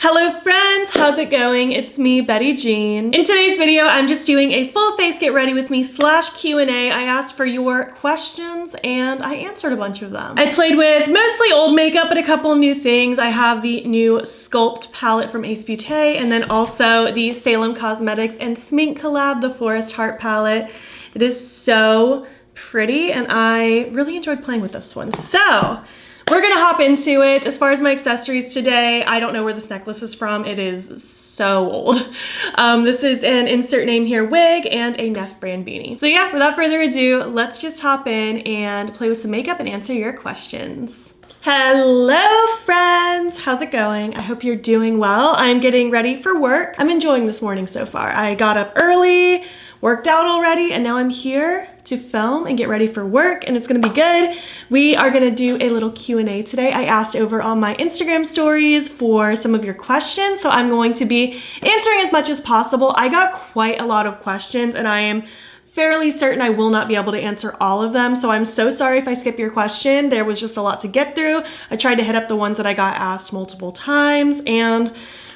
Hello friends, how's it going? It's me, Betty Jean. In today's video, I'm just doing a full face get ready with me / Q&A. I asked for your questions and I answered a bunch of them. I played with mostly old makeup, but a couple new things. I have the new Sculpt palette from Ace Beauté and then also the Salem Cosmetics and Smink collab, the Forest Heart palette. It is so pretty and I really enjoyed playing with this one. So, we're gonna hop into it. As far as my accessories today, I don't know where this necklace is from. It is so old. This is an insert name here wig and a Neff brand beanie. So yeah, without further ado, let's just hop in and play with some makeup and answer your questions. Hello friends, how's it going? I hope you're doing well. I'm getting ready for work. I'm enjoying this morning so far. I got up early, worked out already, and now I'm here to film and get ready for work, and it's gonna be good. We are gonna do a little Q&A today. I asked over on my Instagram stories for some of your questions, so I'm going to be answering as much as possible. I got quite a lot of questions, and I am fairly certain I will not be able to answer all of them, so I'm so sorry if I skip your question. There was just a lot to get through. I tried to hit up the ones that I got asked multiple times, and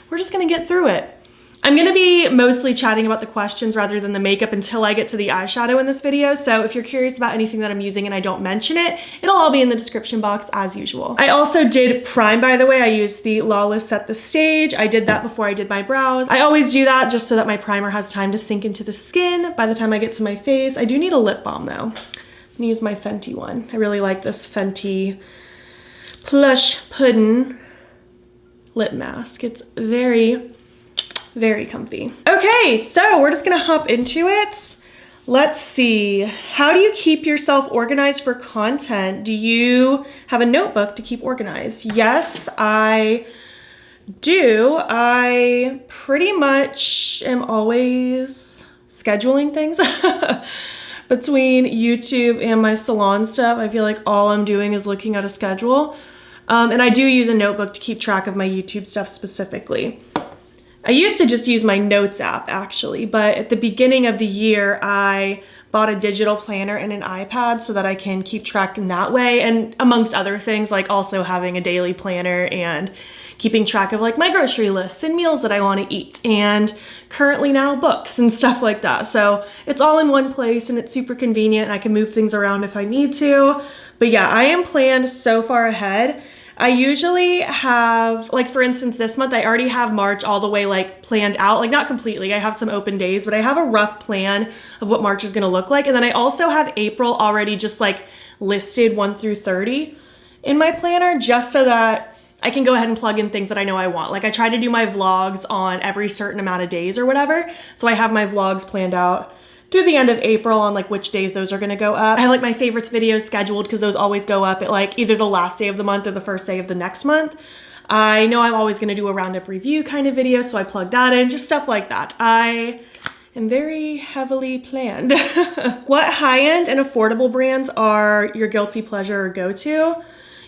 we're just gonna get through it. I'm gonna be mostly chatting about the questions rather than the makeup until I get to the eyeshadow in this video, so if you're curious about anything that I'm using and I don't mention it, it'll all be in the description box as usual. I also did prime, by the way. I used the Lawless Set the Stage. I did that before I did my brows. I always do that just so that my primer has time to sink into the skin by the time I get to my face. I do need a lip balm though. I'm gonna use my Fenty one. I really like this Fenty Plush Puddin' lip mask. It's very comfy. Okay, so we're just gonna hop into it. Let's see. How do you keep yourself organized for content? Do you have a notebook to keep organized? Yes, I do. I pretty much am always scheduling things. Between YouTube and my salon stuff, I feel like all I'm doing is looking at a schedule. And I do use a notebook to keep track of my YouTube stuff specifically. I used to just use my notes app actually, but at the beginning of the year, I bought a digital planner and an iPad so that I can keep track in that way. And amongst other things, like also having a daily planner and keeping track of like my grocery lists and meals that I want to eat, and currently now books and stuff like that. So it's all in one place and it's super convenient and I can move things around if I need to. But yeah, I am planned so far ahead. I usually have, like for instance, this month, I already have March all the way like planned out, like not completely, I have some open days, but I have a rough plan of what March is gonna look like. And then I also have April already just like listed 1 through 30 in my planner, just so that I can go ahead and plug in things that I know I want. Like I try to do my vlogs on every certain amount of days or whatever. So I have my vlogs planned out through the end of April on like which days those are gonna go up. I have like my favorites videos scheduled because those always go up at like either the last day of the month or the first day of the next month. I know I'm always gonna do a roundup review kind of video, so I plug that in, just stuff like that. I am very heavily planned. What high-end and affordable brands are your guilty pleasure or go-to?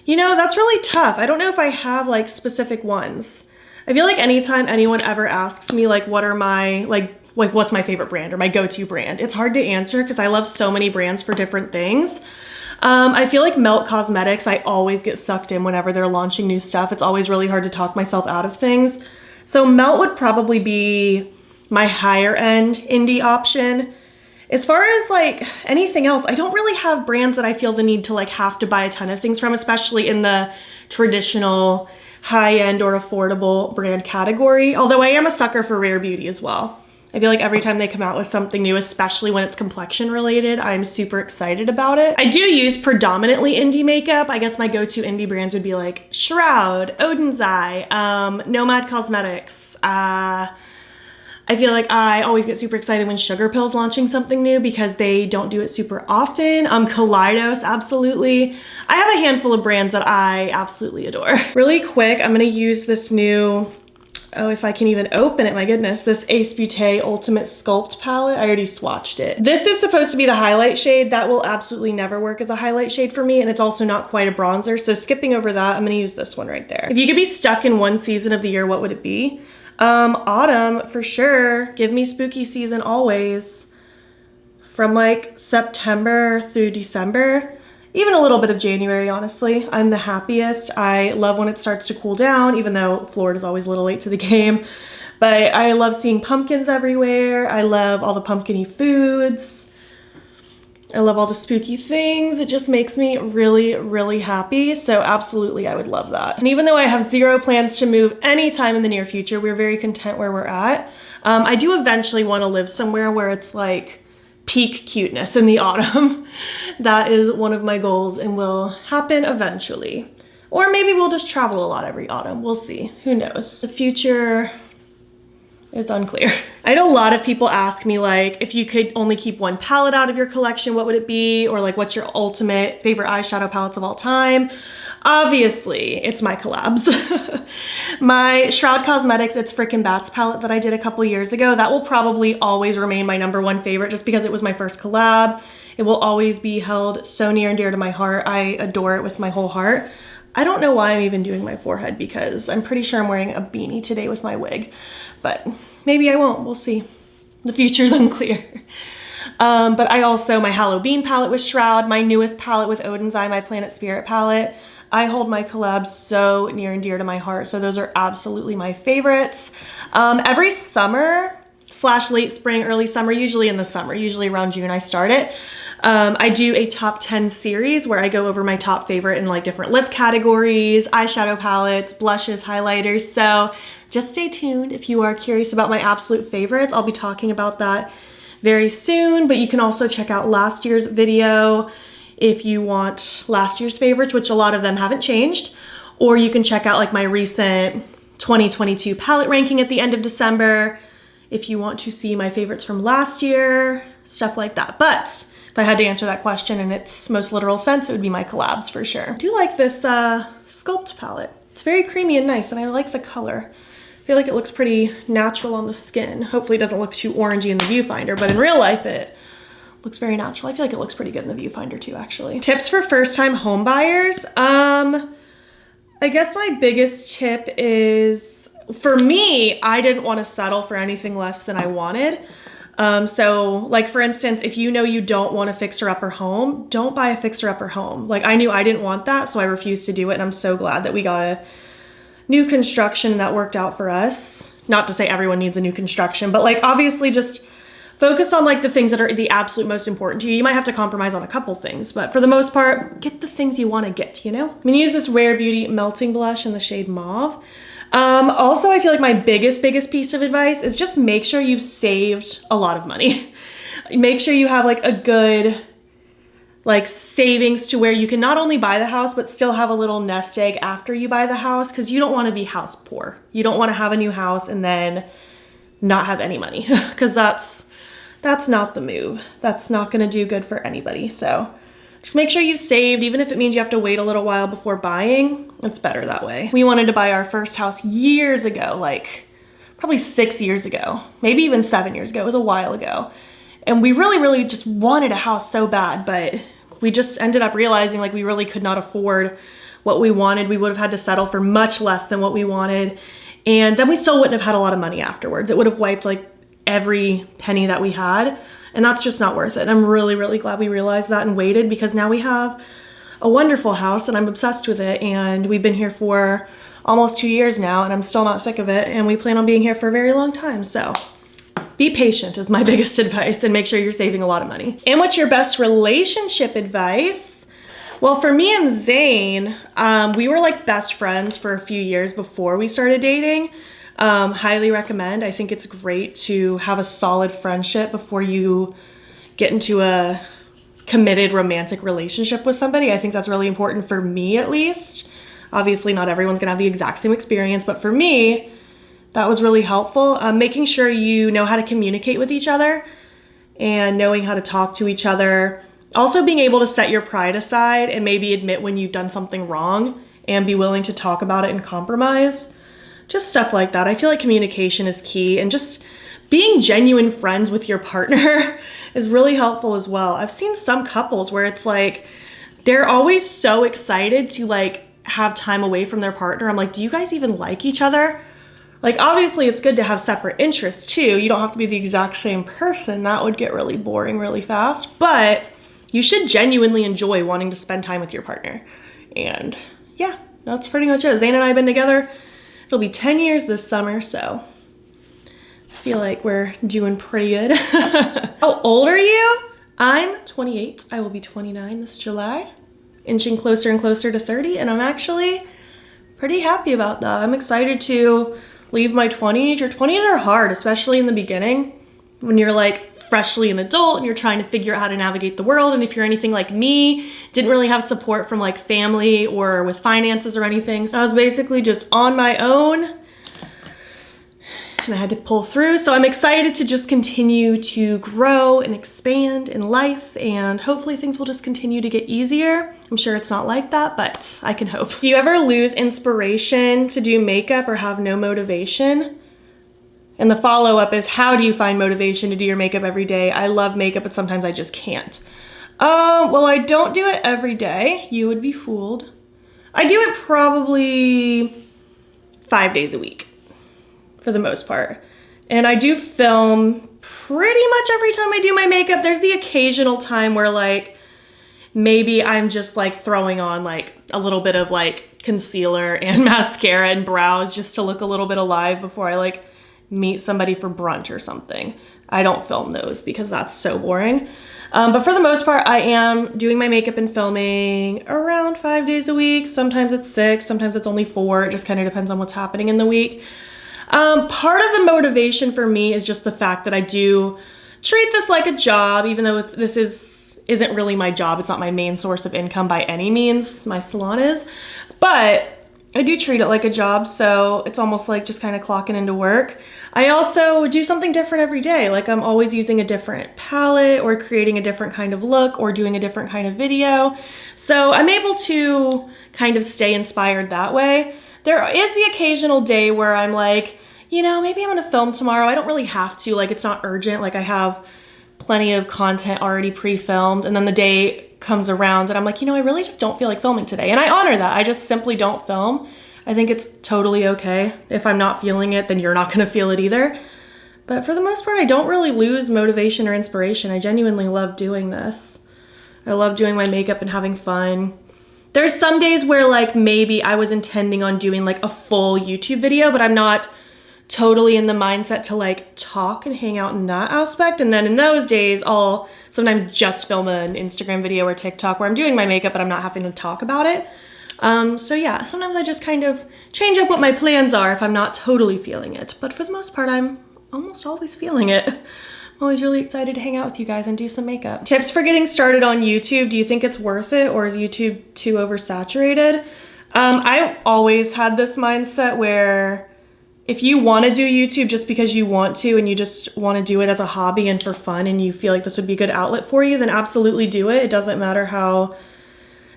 You know, that's really tough. I don't know if I have like specific ones. I feel like anytime anyone ever asks me like what are my like what's my favorite brand or my go-to brand, it's hard to answer because I love so many brands for different things. I feel like Melt Cosmetics, I always get sucked in whenever they're launching new stuff. It's always really hard to talk myself out of things. So Melt would probably be my higher end indie option. As far as like anything else, I don't really have brands that I feel the need to like have to buy a ton of things from, especially in the traditional high-end or affordable brand category. Although I am a sucker for rare beauty as well. I feel like every time they come out with something new, especially when it's complexion related, I'm super excited about it. I do use predominantly indie makeup. I guess my go-to indie brands would be like Shroud, Odin's Eye, Nomad Cosmetics. I feel like I always get super excited when Sugar Pill's launching something new because they don't do it super often. Kaleidos, absolutely. I have a handful of brands that I absolutely adore. Really quick, I'm gonna use this new, oh, if I can even open it, my goodness, this Ace Beauté Ultimate Sculpt palette. I already swatched it. This is supposed to be the highlight shade. That will absolutely never work as a highlight shade for me, and it's also not quite a bronzer, so skipping over that, I'm gonna use this one right there. If you could be stuck in one season of the year, what would it be? Autumn, for sure. Give me spooky season always. From like September through December even a little bit of January, honestly. I'm the happiest. I love when it starts to cool down, even though Florida's always a little late to the game. But I love seeing pumpkins everywhere. I love all the pumpkin-y foods. I love all the spooky things. It just makes me really, really happy. So absolutely, I would love that. And even though I have zero plans to move anytime in the near future, we're very content where we're at. I do eventually want to live somewhere where it's like peak cuteness in the autumn. That is one of my goals and will happen eventually. Or maybe we'll just travel a lot every autumn. We'll see. Who knows? The future is unclear. I had a lot of people ask me like, if you could only keep one palette out of your collection, what would it be? Or like, what's your ultimate favorite eyeshadow palettes of all time? Obviously, it's my collabs. My Shroud Cosmetics It's Frickin' Bats palette that I did a couple years ago, that will probably always remain my #1 favorite just because it was my first collab. It will always be held so near and dear to my heart. I adore it with my whole heart. I don't know why I'm even doing my forehead because I'm pretty sure I'm wearing a beanie today with my wig, but maybe I won't, we'll see. The future's unclear. But I also, my Halloween palette with Shroud, my newest palette with Odin's Eye, my Planet Spirit palette. I hold my collabs so near and dear to my heart, so those are absolutely my favorites. Every summer / late spring, early summer, usually in the summer, usually around June I start it. I do a top 10 series where I go over my top favorite in like different lip categories, eyeshadow palettes, blushes, highlighters. So just stay tuned if you are curious about my absolute favorites. I'll be talking about that very soon, but you can also check out last year's video if you want last year's favorites, which a lot of them haven't changed, or you can check out like my recent 2022 palette ranking at the end of December if you want to see my favorites from last year, stuff like that. But if I had to answer that question in its most literal sense, it would be my collabs for sure. I do like this Sculpt palette. It's very creamy and nice, and I like the color. I feel like it looks pretty natural on the skin. Hopefully it doesn't look too orangey in the viewfinder, but in real life it looks very natural. I feel like it looks pretty good in the viewfinder too, actually. Tips for first-time home buyers. I guess my biggest tip is, for me, I didn't want to settle for anything less than I wanted. So like for instance, if you know you don't want a fixer-upper home, don't buy a fixer-upper home. Like I knew I didn't want that, so I refused to do it, and I'm so glad that we got a new construction and that worked out for us. Not to say everyone needs a new construction, but like obviously just focus on like the things that are the absolute most important to you. You might have to compromise on a couple things, but for the most part, get the things you want to get, you know? I'm gonna use this Rare Beauty Melting Blush in the shade Mauve. Also, I feel like my biggest piece of advice is just make sure you've saved a lot of money. Make sure you have like a good like savings to where you can not only buy the house, but still have a little nest egg after you buy the house, because you don't want to be house poor. You don't want to have a new house and then not have any money, because that's not the move. That's not going to do good for anybody. So just make sure you've saved, even if it means you have to wait a little while before buying. It's better that way. We wanted to buy our first house years ago, like probably 6 years ago, maybe even 7 years ago. It was a while ago. And we really just wanted a house so bad, but we just ended up realizing like we really could not afford what we wanted. We would have had to settle for much less than what we wanted. And then we still wouldn't have had a lot of money afterwards. It would have wiped like every penny that we had. And that's just not worth it. I'm really glad we realized that and waited, because now we have a wonderful house and I'm obsessed with it. And we've been here for almost 2 years now and I'm still not sick of it. And we plan on being here for a very long time. So be patient is my biggest advice, and make sure you're saving a lot of money. And what's your best relationship advice? Well, for me and Zane, we were like best friends for a few years before we started dating. Highly recommend. I think it's great to have a solid friendship before you get into a committed romantic relationship with somebody. I think that's really important, for me at least. Obviously not everyone's gonna have the exact same experience, but for me, that was really helpful. Making sure you know how to communicate with each other and knowing how to talk to each other. Also being able to set your pride aside and maybe admit when you've done something wrong and be willing to talk about it and compromise. Just stuff like that. I feel like communication is key, and just being genuine friends with your partner is really helpful as well. I've seen some couples where it's like, they're always so excited to like have time away from their partner. I'm like, do you guys even like each other? Like, obviously it's good to have separate interests too. You don't have to be the exact same person. That would get really boring really fast. But you should genuinely enjoy wanting to spend time with your partner. And yeah, that's pretty much it. Zane and I have been together, it'll be 10 years this summer, so I feel like we're doing pretty good. How old are you? I'm 28. I will be 29 this July, inching closer and closer to 30, and I'm actually pretty happy about that. I'm excited to leave my 20s. Your 20s are hard, especially in the beginning when you're like freshly an adult and you're trying to figure out how to navigate the world. And if you're anything like me, didn't really have support from like family or with finances or anything. So I was basically just on my own and I had to pull through. So I'm excited to just continue to grow and expand in life, and hopefully things will just continue to get easier. I'm sure it's not like that, but I can hope. Do you ever lose inspiration to do makeup or have no motivation? And the follow-up is, how do you find motivation to do your makeup every day? I love makeup, but sometimes I just can't. Well, I don't do it every day. You would be fooled. I do it probably 5 days a week for the most part. And I do film pretty much every time I do my makeup. There's the occasional time where like, maybe I'm just like throwing on like a little bit of like concealer and mascara and brows just to look a little bit alive before I like meet somebody for brunch or something. I don't film those because that's so boring. But for the most part, I am doing my makeup and filming around 5 days a week. Sometimes it's 6, sometimes it's only 4. It just kind of depends on what's happening in the week. Part of the motivation for me is just the fact that I do treat this like a job, even though this isn't really my job. It's not my main source of income by any means. My salon is, but I do treat it like a job, so it's almost like just kind of clocking into work. I also do something different every day. Like I'm always using a different palette or creating a different kind of look or doing a different kind of video. So I'm able to kind of stay inspired that way. There is the occasional day where I'm like, you know, maybe I'm gonna film tomorrow. I don't really have to, like it's not urgent. Like I have plenty of content already pre-filmed, and then the day comes around and I'm like, you know, I really just don't feel like filming today. And I honor that. I just simply don't film. I think it's totally okay. If I'm not feeling it, then you're not gonna feel it either. But for the most part, I don't really lose motivation or inspiration. I genuinely love doing this. I love doing my makeup and having fun. There's some days where like maybe I was intending on doing like a full YouTube video, but I'm not totally in the mindset to like talk and hang out in that aspect. And then in those days, I'll sometimes just film an Instagram video or TikTok where I'm doing my makeup, but I'm not having to talk about it. So yeah, sometimes I just kind of change up what my plans are if I'm not totally feeling it. But for the most part, I'm almost always feeling it. I'm always really excited to hang out with you guys and do some makeup. Tips for getting started on YouTube. Do you think it's worth it, or is YouTube too oversaturated? I always had this mindset where if you want to do YouTube just because you want to and you just want to do it as a hobby and for fun and you feel like this would be a good outlet for you, then absolutely do it. It doesn't matter how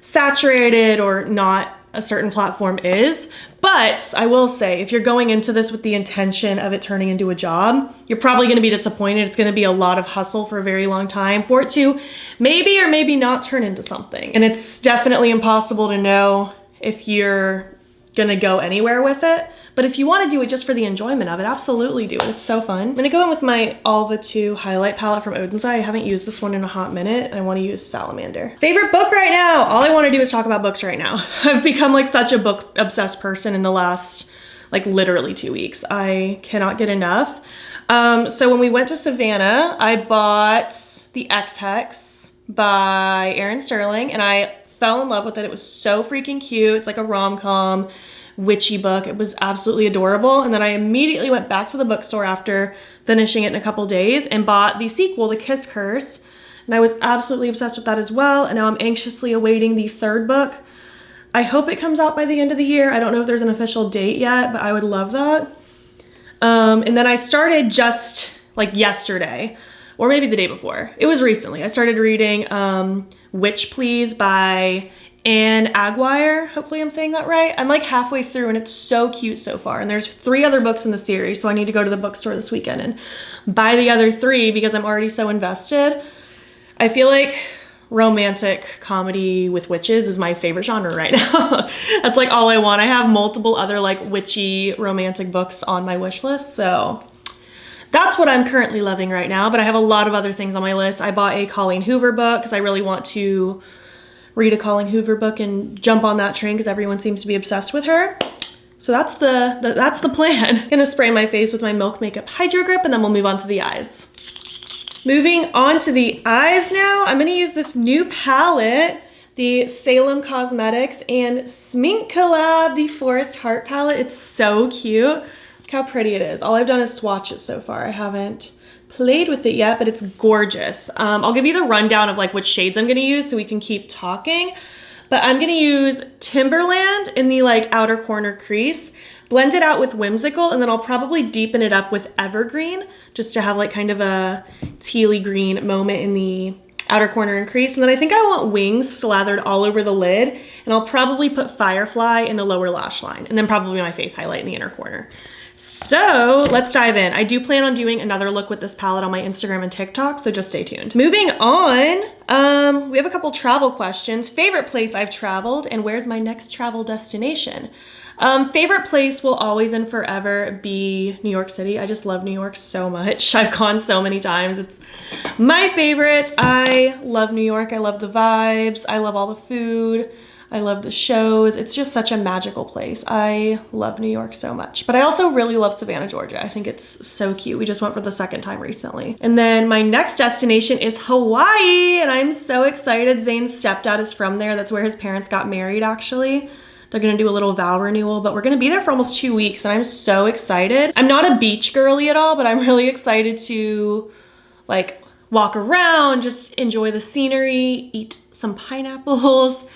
saturated or not a certain platform is. But I will say, if you're going into this with the intention of it turning into a job, you're probably going to be disappointed. It's going to be a lot of hustle for a very long time for it to maybe or maybe not turn into something. And it's definitely impossible to know if you're gonna go anywhere with it. But if you want to do it just for the enjoyment of it, absolutely do it. It's so fun. I'm gonna go in with my All the Two highlight palette from Odin's Eye. I haven't used this one in a hot minute. I want to use Salamander. Favorite book right now? All I want to do is talk about books right now. I've become like such a book obsessed person in the last like literally 2 weeks. I cannot get enough. So when we went to Savannah, I bought The Ex-Hex by Erin Sterling, and I fell in love with it. It was so freaking cute. It's like a rom-com witchy book. It was absolutely adorable. And then I immediately went back to the bookstore after finishing it in a couple days and bought the sequel, The Kiss Curse. And I was absolutely obsessed with that as well. And now I'm anxiously awaiting the third book. I hope it comes out by the end of the year. I don't know if there's an official date yet, but I would love that. And then I started just like yesterday, or maybe the day before. It was recently. I started reading Witch Please by Anne Aguirre. Hopefully I'm saying that right. I'm like halfway through and it's so cute so far. And there's 3 other books in the series, so I need to go to the bookstore this weekend and buy the other 3 because I'm already so invested. I feel like romantic comedy with witches is my favorite genre right now. That's like all I want. I have multiple other like witchy romantic books on my wish list, so that's what I'm currently loving right now, but I have a lot of other things on my list. I bought a Colleen Hoover book because I really want to read a Colleen Hoover book and jump on that train because everyone seems to be obsessed with her. So that's the plan. I'm gonna spray my face with my Milk Makeup Hydro Grip and then we'll move on to the eyes. Moving on to the eyes now, I'm gonna use this new palette, the Salem Cosmetics and Smink collab, the Forest Heart palette. It's so cute. Look how pretty it is. All I've done is swatch it so far. I haven't played with it yet, but it's gorgeous. I'll give you the rundown of like which shades I'm gonna use so we can keep talking. But I'm gonna use Timberland in the like outer corner crease, blend it out with Whimsical, and then I'll probably deepen it up with Evergreen just to have like kind of a tealy green moment in the outer corner and crease. And then I think I want Wings slathered all over the lid, and I'll probably put Firefly in the lower lash line, and then probably my face highlight in the inner corner. So let's dive in. I do plan on doing another look with this palette on my Instagram and TikTok, so just stay tuned. Moving on, we have a couple travel questions. Favorite place I've traveled and where's my next travel destination? Favorite place will always and forever be New York City. I just love New York so much. I've gone so many times. It's my favorite. I love New York. I love the vibes. I love all the food. I love the shows. It's just such a magical place. I love New York so much. But I also really love Savannah, Georgia. I think it's so cute. We just went for the second time recently. And then my next destination is Hawaii, and I'm so excited. Zane's stepdad is from there. That's where his parents got married, actually. They're gonna do a little vow renewal, but we're gonna be there for almost 2 weeks, and I'm so excited. I'm not a beach girly at all, but I'm really excited to like walk around, just enjoy the scenery, eat some pineapples,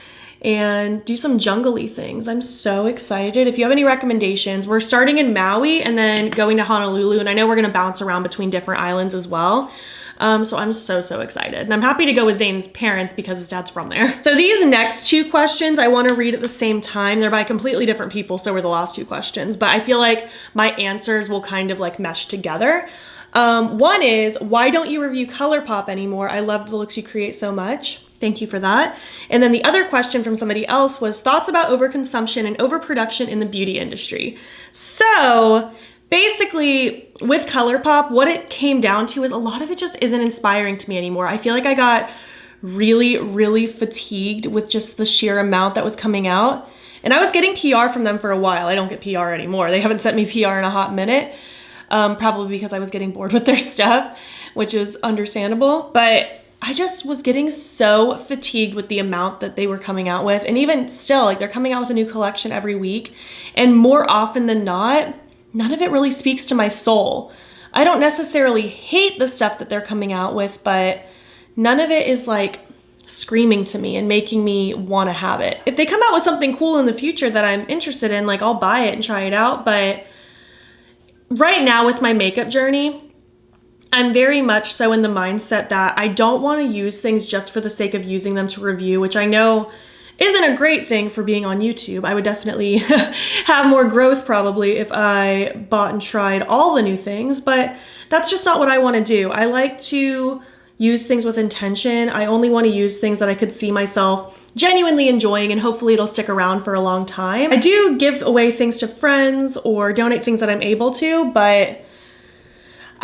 and do some jungly things. I'm so excited. If you have any recommendations, we're starting in Maui and then going to Honolulu, and I know we're gonna bounce around between different islands as well. So I'm so excited. And I'm happy to go with Zane's parents because his dad's from there. So these next two questions I wanna read at the same time. They're by completely different people, so were the last two questions, but I feel like my answers will kind of like mesh together. One is, why don't you review ColourPop anymore? I love the looks you create so much. Thank you for that. And then the other question from somebody else was thoughts about overconsumption and overproduction in the beauty industry. So basically with ColourPop, what it came down to is a lot of it just isn't inspiring to me anymore. I feel like I got really fatigued with just the sheer amount that was coming out. And I was getting PR from them for a while. I don't get PR anymore. They haven't sent me PR in a hot minute. Probably because I was getting bored with their stuff, which is understandable. But I just was getting so fatigued with the amount that they were coming out with. And even still, like they're coming out with a new collection every week. And more often than not, none of it really speaks to my soul. I don't necessarily hate the stuff that they're coming out with, but none of it is like screaming to me and making me want to have it. If they come out with something cool in the future that I'm interested in, like I'll buy it and try it out. But right now with my makeup journey, I'm very much so in the mindset that I don't want to use things just for the sake of using them to review, which I know isn't a great thing for being on YouTube. I would definitely have more growth probably if I bought and tried all the new things, but that's just not what I want to do. I like to use things with intention. I only want to use things that I could see myself genuinely enjoying, and hopefully it'll stick around for a long time. I do give away things to friends or donate things that I'm able to, but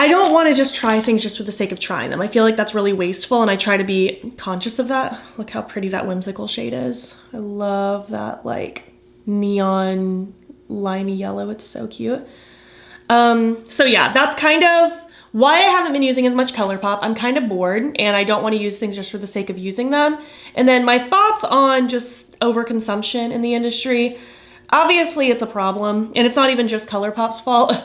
I don't want to just try things just for the sake of trying them. I feel like that's really wasteful, and I try to be conscious of that. Look how pretty that Whimsical shade is. I love that like neon limey yellow. It's so cute. So yeah, that's kind of why I haven't been using as much ColourPop. I'm kind of bored and I don't want to use things just for the sake of using them. And then my thoughts on just overconsumption in the industry. Obviously it's a problem, and it's not even just ColourPop's fault.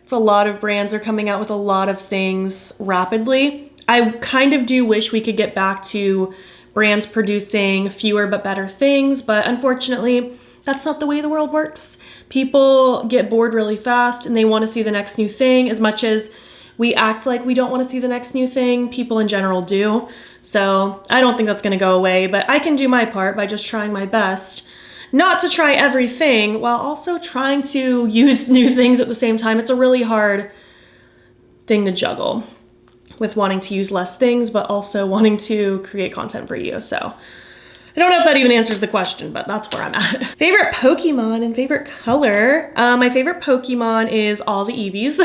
It's a lot of brands are coming out with a lot of things rapidly. I kind of do wish we could get back to brands producing fewer but better things, but unfortunately, that's not the way the world works. People get bored really fast and they want to see the next new thing. As much as we act like we don't want to see the next new thing, people in general do. So I don't think that's going to go away, but I can do my part by just trying my best not to try everything while also trying to use new things at the same time. It's a really hard thing to juggle with wanting to use less things, but also wanting to create content for you. So I don't know if that even answers the question, but that's where I'm at. Favorite Pokemon and favorite color. My favorite Pokemon is all the Eevees,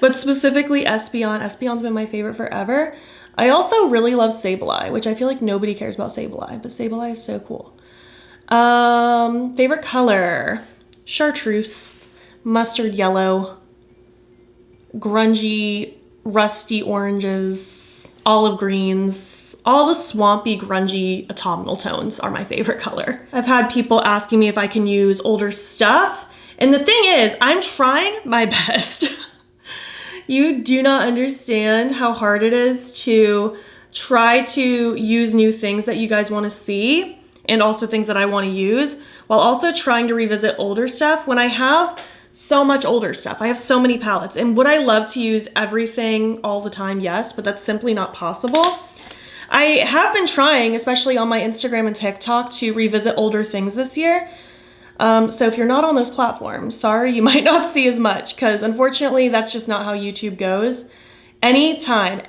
but specifically Espeon. Espeon's been my favorite forever. I also really love Sableye, which I feel like nobody cares about Sableye, but Sableye is so cool. Favorite color. Chartreuse, mustard yellow, grungy, rusty oranges, olive greens. All the swampy, grungy autumnal tones are my favorite color. I've had people asking me if I can use older stuff. And the thing is, I'm trying my best. You do not understand how hard it is to try to use new things that you guys want to see and also things that I want to use while also trying to revisit older stuff when I have so much older stuff. I have so many palettes. And would I love to use everything all the time? Yes, but that's simply not possible. I have been trying, especially on my Instagram and TikTok, to revisit older things this year. So if you're not on those platforms, sorry, you might not see as much because unfortunately that's just not how YouTube goes. Anytime,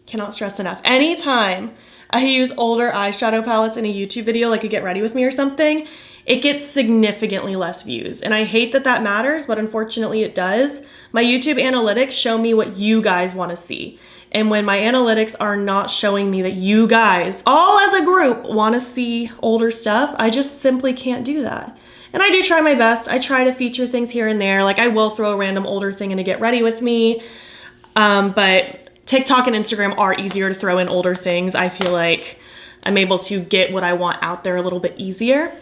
cannot stress enough, anytime I use older eyeshadow palettes in a YouTube video, like a get ready with me or something, it gets significantly less views. And I hate that that matters, but unfortunately it does. My YouTube analytics show me what you guys want to see. And when my analytics are not showing me that you guys, all as a group, want to see older stuff, I just simply can't do that. And I do try my best. I try to feature things here and there. Like I will throw a random older thing in a get ready with me. But TikTok and Instagram are easier to throw in older things. I feel like I'm able to get what I want out there a little bit easier.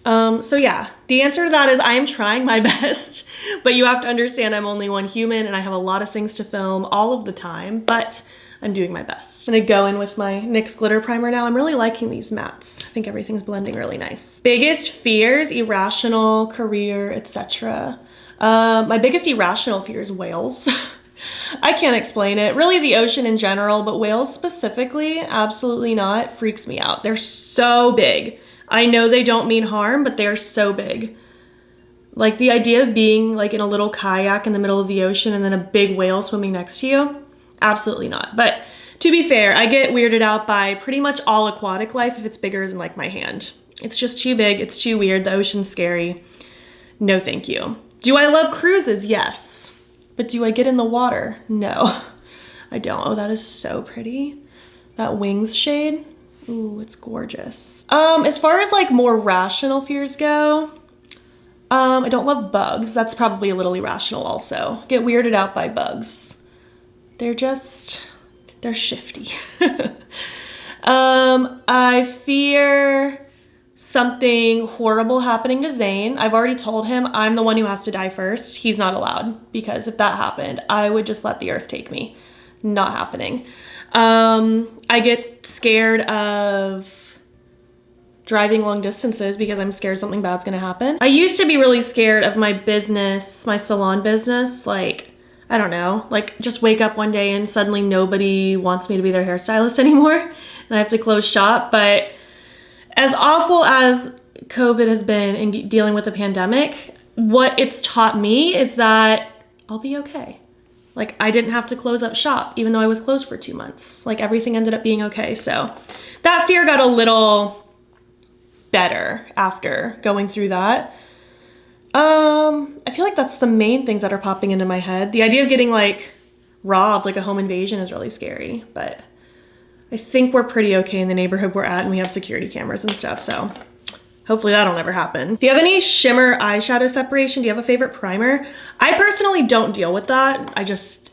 So yeah, the answer to that is I am trying my best, but you have to understand I'm only one human and I have a lot of things to film all of the time, but I'm doing my best. I'm gonna go in with my NYX glitter primer now. I'm really liking these mattes. I think everything's blending really nice. Biggest fears, irrational, career, etc. My biggest irrational fear is whales. I can't explain it. Really the ocean in general, but whales specifically, absolutely not, freaks me out. They're so big. I know they don't mean harm, but they're so big. Like the idea of being like in a little kayak in the middle of the ocean and then a big whale swimming next to you, absolutely not. But to be fair, I get weirded out by pretty much all aquatic life if it's bigger than like my hand. It's just too big, it's too weird, the ocean's scary. No thank you. Do I love cruises? Yes. But do I get in the water? No, I don't. Oh, that is so pretty. That wings shade. Ooh, it's gorgeous. As far as like more rational fears go, I don't love bugs. That's probably a little irrational also. Get weirded out by bugs. They're shifty. I fear something horrible happening to Zane. I've already told him I'm the one who has to die first. He's not allowed because if that happened, I would just let the earth take me. Not happening. I get scared of driving long distances because I'm scared something bad's gonna happen. I used to be really scared of my business, my salon business. Like, I don't know, like just wake up one day and suddenly nobody wants me to be their hairstylist anymore and I have to close shop. But as awful as COVID has been in dealing with the pandemic, what it's taught me is that I'll be okay. Like I didn't have to close up shop even though I was closed for 2 months. Like everything ended up being okay. So that fear got a little better after going through that. I feel like that's the main things that are popping into my head. The idea of getting like robbed, like a home invasion is really scary, but I think we're pretty okay in the neighborhood we're at and we have security cameras and stuff. So hopefully that'll never happen. Do you have any shimmer eyeshadow separation? Do you have a favorite primer? I personally don't deal with that. I just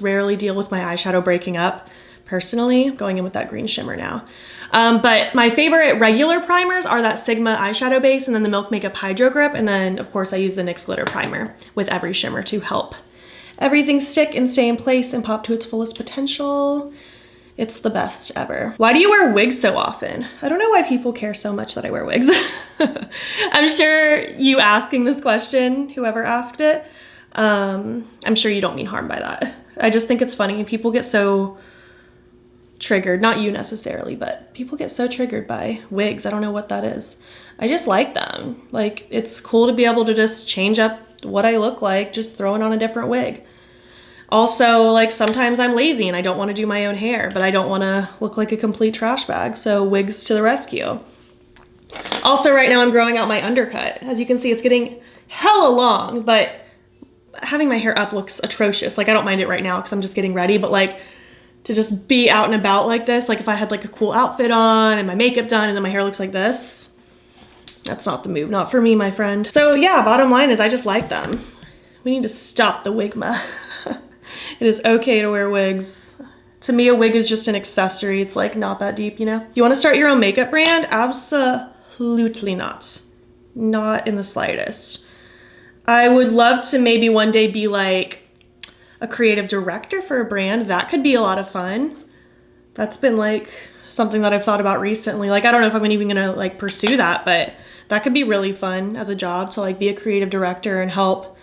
rarely deal with my eyeshadow breaking up personally. Going in with that green shimmer now. But my favorite regular primers are that Sigma eyeshadow base and then the Milk Makeup Hydro Grip. And then of course I use the NYX glitter primer with every shimmer to help everything stick and stay in place and pop to its fullest potential. It's the best ever. Why do you wear wigs so often? I don't know why people care so much that I wear wigs. I'm sure you asking this question, whoever asked it, I'm sure you don't mean harm by that. I just think it's funny. People get so triggered, not you necessarily, but people get so triggered by wigs. I don't know what that is. I just like them. Like, it's cool to be able to just change up what I look like, just throwing on a different wig. Also, like sometimes I'm lazy and I don't want to do my own hair, but I don't want to look like a complete trash bag. So wigs to the rescue. Also right now I'm growing out my undercut. As you can see, it's getting hella long, but having my hair up looks atrocious. Like I don't mind it right now because I'm just getting ready, but like to just be out and about like this, like if I had like a cool outfit on and my makeup done and then my hair looks like this, that's not the move, not for me, my friend. So yeah, bottom line is I just like them. We need to stop the wigma. It is okay to wear wigs. To me, a wig is just an accessory. It's like not that deep, you know? You wanna start your own makeup brand? Absolutely not. Not in the slightest. I would love to maybe one day be like a creative director for a brand. That could be a lot of fun. That's been like something that I've thought about recently. Like, I don't know if I'm even gonna like pursue that, but that could be really fun as a job to like be a creative director and help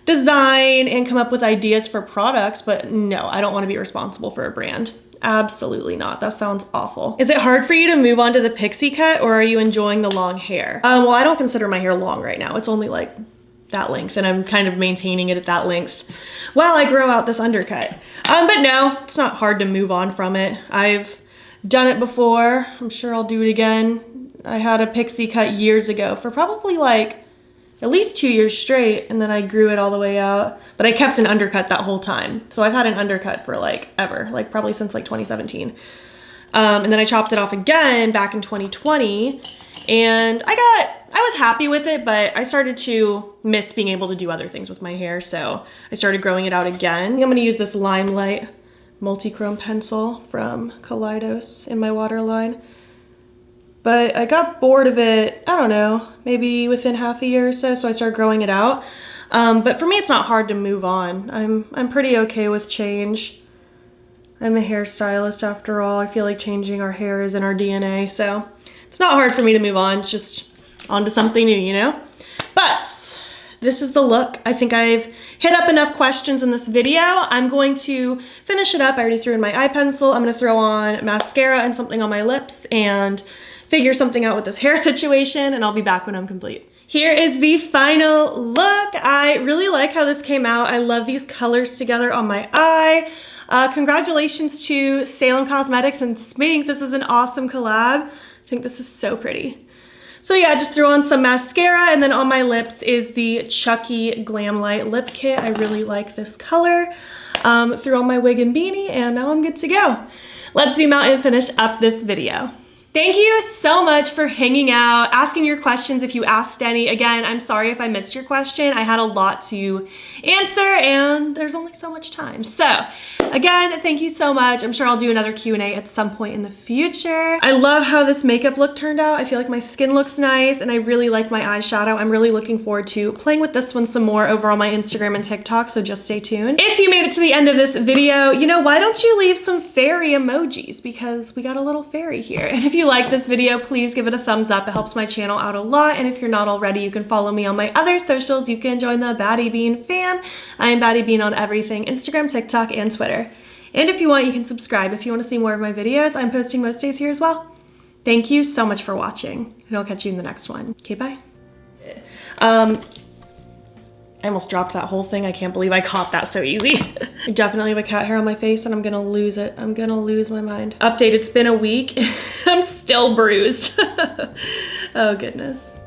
design and come up with ideas for products. But no, I don't want to be responsible for a brand. Absolutely not. That sounds awful. Is it hard for you to move on to the pixie cut, or are you enjoying the long hair? Well, I don't consider my hair long right now. It's only like that length, and I'm kind of maintaining it at that length while I grow out this undercut. But no, it's not hard to move on from it. I've done it before. I'm sure I'll do it again. I had a pixie cut years ago for probably like at least 2 years straight, and then I grew it all the way out. But I kept an undercut that whole time. So I've had an undercut for like ever, like probably since like 2017. And then I chopped it off again back in 2020. And I was happy with it, but I started to miss being able to do other things with my hair. So I started growing it out again. I'm gonna use this Limelight multi-chrome pencil from Kaleidos in my waterline. But I got bored of it, I don't know, maybe within half a year or so, so I started growing it out. But for me, it's not hard to move on. I'm pretty okay with change. I'm a hairstylist after all. I feel like changing our hair is in our DNA, so it's not hard for me to move on. It's just on to something new, you know? But this is the look. I think I've hit up enough questions in this video. I'm going to finish it up. I already threw in my eye pencil. I'm gonna throw on mascara and something on my lips and figure something out with this hair situation, and I'll be back when I'm complete. Here is the final look. I really like how this came out. I love these colors together on my eye. Congratulations to Salon Cosmetics and Smink. This is an awesome collab. I think this is so pretty. So yeah, just threw on some mascara, and then on my lips is the Chucky Glam Light Lip Kit. I really like this color. Threw on my wig and beanie, and now I'm good to go. Let's zoom out and finish up this video. Thank you so much for hanging out, asking your questions if you asked any. Again, I'm sorry if I missed your question. I had a lot to answer and there's only so much time. So again, thank you so much. I'm sure I'll do another Q&A at some point in the future. I love how this makeup look turned out. I feel like my skin looks nice and I really like my eyeshadow. I'm really looking forward to playing with this one some more over on my Instagram and TikTok, so just stay tuned. If you made it to the end of this video, you know, why don't you leave some fairy emojis, because we got a little fairy here. And if you like this video, please give it a thumbs up. It helps my channel out a lot. And if you're not already, you can follow me on my other socials. You can join the battybean fam. I am battybean on everything, Instagram, TikTok, and Twitter. And if you want, you can subscribe. If you want to see more of my videos, I'm posting most days here as well. Thank you so much for watching, and I'll catch you in the next one. Okay, bye. I almost dropped that whole thing. I can't believe I caught that so easy. I definitely have a cat hair on my face and I'm gonna lose it. I'm gonna lose my mind. Update, it's been a week. I'm still bruised. Oh goodness.